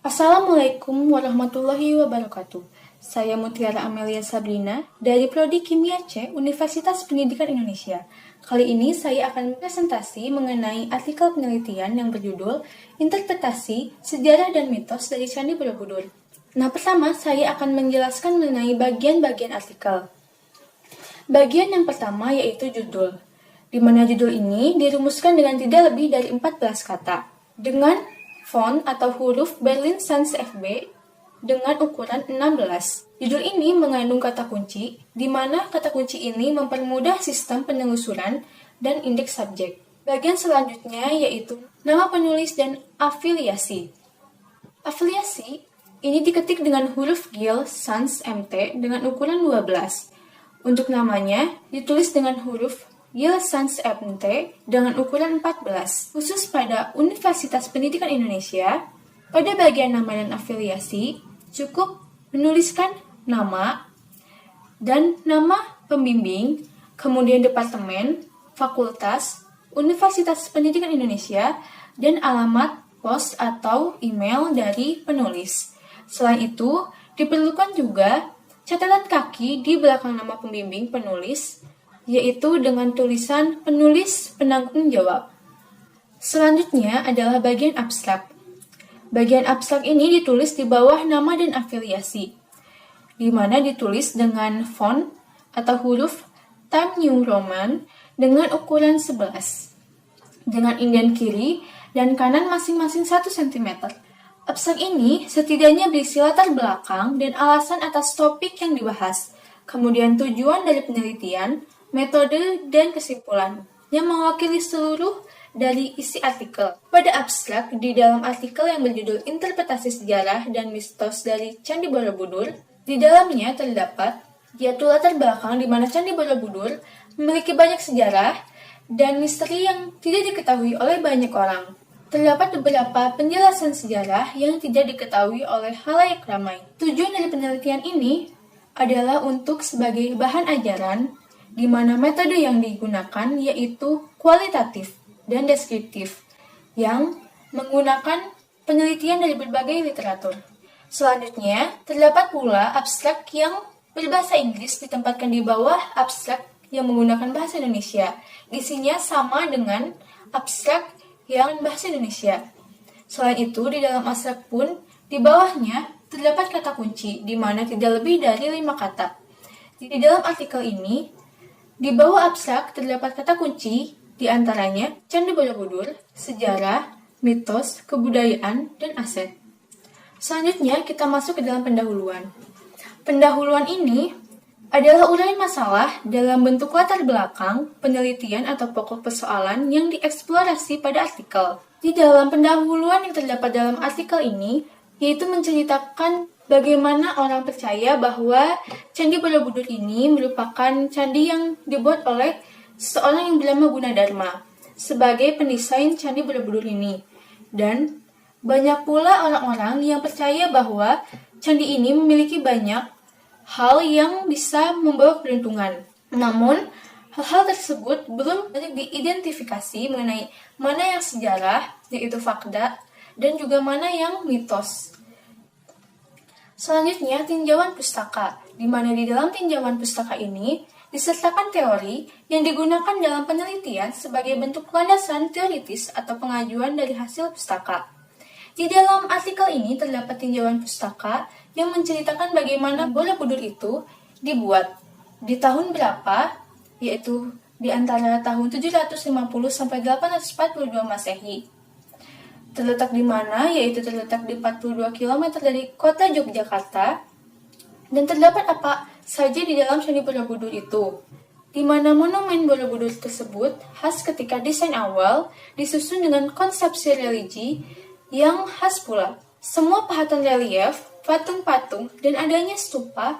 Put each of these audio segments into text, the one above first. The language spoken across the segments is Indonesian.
Assalamualaikum warahmatullahi wabarakatuh. Saya Mutiara Amelia Sabrina dari Prodi Kimia C Universitas Pendidikan Indonesia. Kali ini saya akan presentasi mengenai artikel penelitian yang berjudul Interpretasi, Sejarah dan Mitos dari Candi Borobudur. Nah, pertama saya akan menjelaskan mengenai bagian-bagian artikel. Bagian yang pertama yaitu judul, di mana judul ini dirumuskan dengan tidak lebih dari 14 kata, dengan font atau huruf Berlin Sans FB dengan ukuran 16. Judul ini mengandung kata kunci, di mana kata kunci ini mempermudah sistem penelusuran dan indeks subjek. Bagian selanjutnya yaitu nama penulis dan afiliasi. Afiliasi ini diketik dengan huruf Gill Sans MT dengan ukuran 12. Untuk namanya ditulis dengan huruf Gill Sans MT dengan ukuran 14. Khusus pada Universitas Pendidikan Indonesia, pada bagian nama dan afiliasi, cukup menuliskan nama dan nama pembimbing, kemudian departemen, fakultas, Universitas Pendidikan Indonesia, dan alamat pos atau email dari penulis. Selain itu, diperlukan juga catatan kaki di belakang nama pembimbing penulis, yaitu dengan tulisan penulis penanggung jawab. Selanjutnya adalah bagian abstrak. Bagian abstrak ini ditulis di bawah nama dan afiliasi, di mana ditulis dengan font atau huruf Times New Roman dengan ukuran 11, dengan indent kiri dan kanan masing-masing 1 cm. Abstrak ini setidaknya berisi latar belakang dan alasan atas topik yang dibahas, kemudian tujuan dari penelitian, metode, dan kesimpulan yang mewakili seluruh dari isi artikel. Pada abstrak, di dalam artikel yang berjudul Interpretasi Sejarah dan Mitos dari Candi Borobudur, di dalamnya terdapat yaitu latar belakang di mana Candi Borobudur memiliki banyak sejarah dan misteri yang tidak diketahui oleh banyak orang. Terdapat beberapa penjelasan sejarah yang tidak diketahui oleh khalayak ramai. Tujuan dari penelitian ini adalah untuk sebagai bahan ajaran, di mana metode yang digunakan yaitu kualitatif dan deskriptif, yang menggunakan penelitian dari berbagai literatur. Selanjutnya, terdapat pula abstrak yang berbahasa Inggris ditempatkan di bawah abstrak yang menggunakan bahasa Indonesia. Isinya sama dengan abstrak yang bahasa Indonesia. Selain itu, di dalam abstrak pun, di bawahnya terdapat kata kunci, di mana tidak lebih dari 5 kata. Di dalam artikel ini, di bawah abstrak terdapat kata kunci, di antaranya Candi Borobudur, sejarah, mitos, kebudayaan, dan aset. Selanjutnya, kita masuk ke dalam pendahuluan. Pendahuluan ini adalah uraian masalah dalam bentuk latar belakang, penelitian atau pokok persoalan yang dieksplorasi pada artikel. Di dalam pendahuluan yang terdapat dalam artikel ini, yaitu menceritakan bagaimana orang percaya bahwa Candi Borobudur ini merupakan candi yang dibuat oleh seorang yang bernama Gunadarma sebagai pendesain Candi Borobudur ini. Dan banyak pula orang-orang yang percaya bahwa candi ini memiliki banyak hal yang bisa membawa keberuntungan. Namun, hal-hal tersebut belum diidentifikasi mengenai mana yang sejarah, yaitu fakta, dan juga mana yang mitos. Selanjutnya, tinjauan pustaka, di mana di dalam tinjauan pustaka ini disertakan teori yang digunakan dalam penelitian sebagai bentuk landasan teoritis atau pengajuan dari hasil pustaka. Di dalam artikel ini terdapat tinjauan pustaka yang menceritakan bagaimana Borobudur itu dibuat di tahun berapa, yaitu di antara tahun 750 sampai 842 Masehi. Terletak di mana, yaitu terletak di 42 km dari kota Yogyakarta, dan terdapat apa saja di dalam Candi Borobudur itu, di mana monumen Borobudur tersebut khas ketika desain awal disusun dengan konsepsi religi yang khas pula. Semua pahatan relief, patung-patung, dan adanya stupa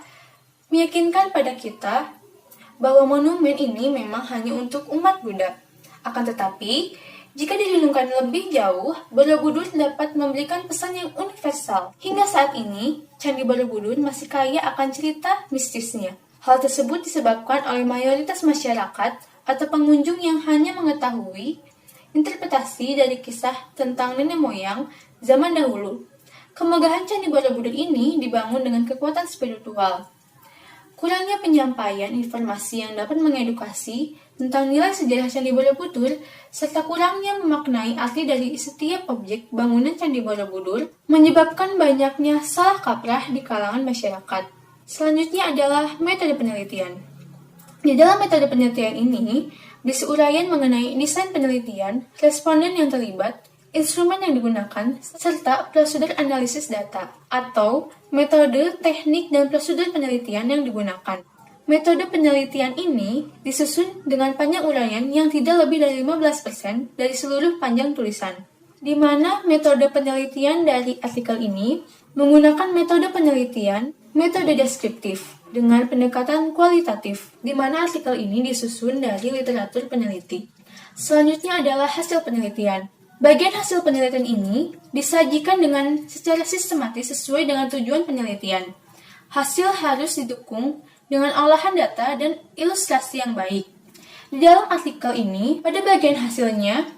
meyakinkan pada kita bahwa monumen ini memang hanya untuk umat Buddha. Akan tetapi, jika direnungkan lebih jauh, Borobudur dapat memberikan pesan yang universal. Hingga saat ini, Candi Borobudur masih kaya akan cerita mistisnya. Hal tersebut disebabkan oleh mayoritas masyarakat atau pengunjung yang hanya mengetahui interpretasi dari kisah tentang nenek moyang zaman dahulu. Kemegahan Candi Borobudur ini dibangun dengan kekuatan spiritual. Kurangnya penyampaian informasi yang dapat mengedukasi tentang nilai sejarah Candi Borobudur, serta kurangnya memaknai arti dari setiap objek bangunan Candi Borobudur, menyebabkan banyaknya salah kaprah di kalangan masyarakat. Selanjutnya adalah metode penelitian. Di dalam metode penelitian ini, berisi uraian mengenai desain penelitian, responden yang terlibat, instrumen yang digunakan, serta prosedur analisis data, atau metode, teknik, dan prosedur penelitian yang digunakan. Metode penelitian ini disusun dengan panjang uraian yang tidak lebih dari 15% dari seluruh panjang tulisan, di mana metode penelitian dari artikel ini menggunakan metode penelitian, metode deskriptif, dengan pendekatan kualitatif, di mana artikel ini disusun dari literatur peneliti. Selanjutnya adalah hasil penelitian. Bagian hasil penelitian ini disajikan dengan secara sistematis sesuai dengan tujuan penelitian. Hasil harus didukung dengan olahan data dan ilustrasi yang baik. Di dalam artikel ini, pada bagian hasilnya,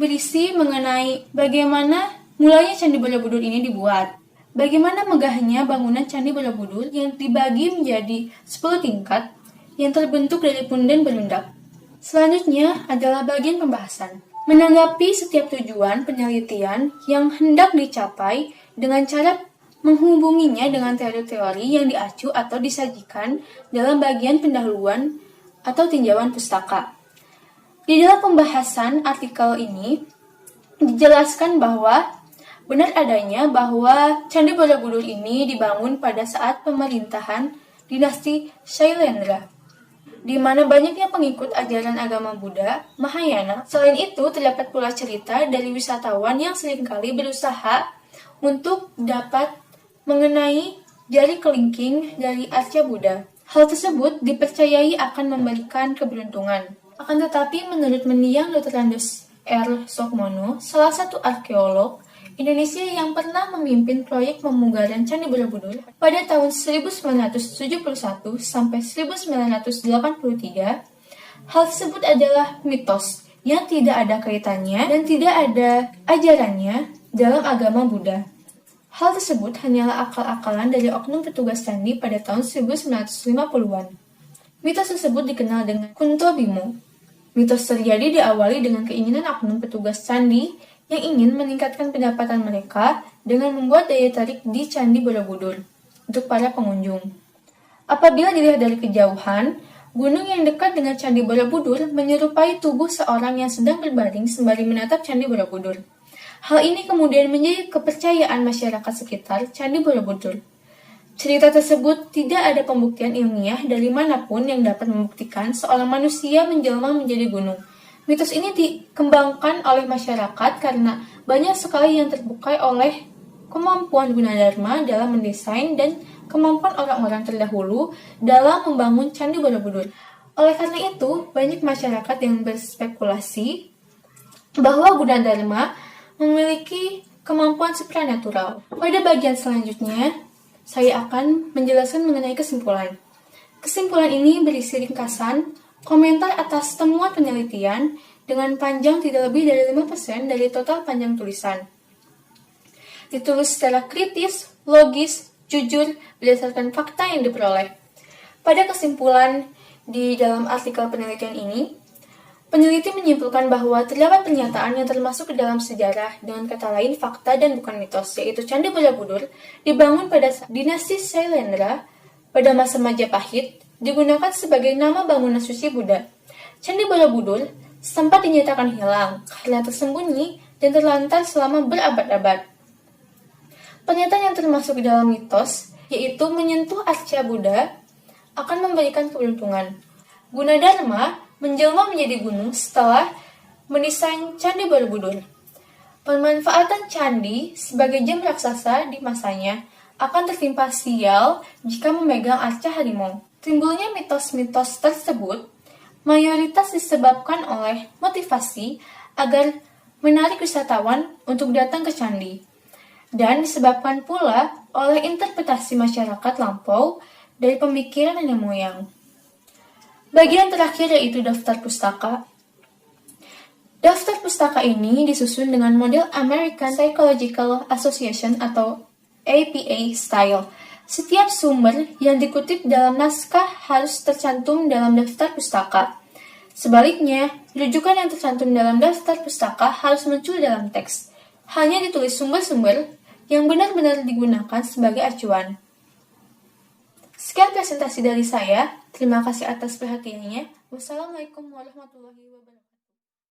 berisi mengenai bagaimana mulanya Candi Borobudur ini dibuat. Bagaimana megahnya bangunan Candi Borobudur yang dibagi menjadi 10 tingkat yang terbentuk dari punden berundak. Selanjutnya adalah bagian pembahasan. Menanggapi setiap tujuan penelitian yang hendak dicapai dengan cara menghubunginya dengan teori-teori yang diacu atau disajikan dalam bagian pendahuluan atau tinjauan pustaka. Di dalam pembahasan artikel ini dijelaskan bahwa benar adanya bahwa Candi Borobudur ini dibangun pada saat pemerintahan dinasti Shailendra, di mana banyaknya pengikut ajaran agama Buddha, Mahayana. Selain itu, terdapat pula cerita dari wisatawan yang seringkali berusaha untuk dapat mengenai jari kelingking dari arca Buddha. Hal tersebut dipercayai akan memberikan keberuntungan. Akan tetapi, menurut mendiang Dr. Andes R. Sukmono, salah satu arkeolog Indonesia yang pernah memimpin proyek pemugaran Candi Borobudur pada tahun 1971 sampai 1983, hal tersebut adalah mitos yang tidak ada kaitannya dan tidak ada ajarannya dalam agama Buddha. Hal tersebut hanyalah akal-akalan dari oknum petugas candi pada tahun 1950-an. Mitos tersebut dikenal dengan Kunto Bimo. Mitos terjadi diawali dengan keinginan oknum petugas candi yang ingin meningkatkan pendapatan mereka dengan membuat daya tarik di Candi Borobudur untuk para pengunjung. Apabila dilihat dari kejauhan, gunung yang dekat dengan Candi Borobudur menyerupai tubuh seorang yang sedang berbaring sembari menatap Candi Borobudur. Hal ini kemudian menjadi kepercayaan masyarakat sekitar Candi Borobudur. Cerita tersebut tidak ada pembuktian ilmiah dari manapun yang dapat membuktikan seorang manusia menjelma menjadi gunung. Mitos ini dikembangkan oleh masyarakat karena banyak sekali yang terbukai oleh kemampuan Gunadarma dalam mendesain dan kemampuan orang-orang terdahulu dalam membangun Candi Borobudur. Oleh karena itu, banyak masyarakat yang berspekulasi bahwa Gunadarma memiliki kemampuan supranatural. Pada bagian selanjutnya, saya akan menjelaskan mengenai kesimpulan. Kesimpulan ini berisi ringkasan komentar atas temuan penelitian dengan panjang tidak lebih dari 5% dari total panjang tulisan. Ditulis secara kritis, logis, jujur, berdasarkan fakta yang diperoleh. Pada kesimpulan di dalam artikel penelitian ini, peneliti menyimpulkan bahwa terdapat pernyataan yang termasuk ke dalam sejarah dengan kata lain fakta dan bukan mitos, yaitu Candi Borobudur dibangun pada dinasti Shailendra pada masa Majapahit, digunakan sebagai nama bangunan suci Buddha. Candi Borobudur sempat dinyatakan hilang karena tersembunyi dan terlantar selama berabad-abad. Pernyataan yang termasuk dalam mitos, yaitu menyentuh arca Buddha, akan memberikan keberuntungan. Gunadarma menjelma menjadi gunung setelah mendesain Candi Borobudur. Pemanfaatan candi sebagai jam raksasa di masanya akan tertimpa sial jika memegang arca harimau. Timbulnya mitos-mitos tersebut mayoritas disebabkan oleh motivasi agar menarik wisatawan untuk datang ke candi, dan disebabkan pula oleh interpretasi masyarakat lampau dari pemikiran nenek moyang. Bagian terakhir yaitu daftar pustaka. Daftar pustaka ini disusun dengan model American Psychological Association atau APA Style. Setiap sumber yang dikutip dalam naskah harus tercantum dalam daftar pustaka. Sebaliknya, rujukan yang tercantum dalam daftar pustaka harus muncul dalam teks. Hanya ditulis sumber-sumber yang benar-benar digunakan sebagai acuan. Sekian presentasi dari saya. Terima kasih atas perhatiannya. Wassalamualaikum warahmatullahi wabarakatuh.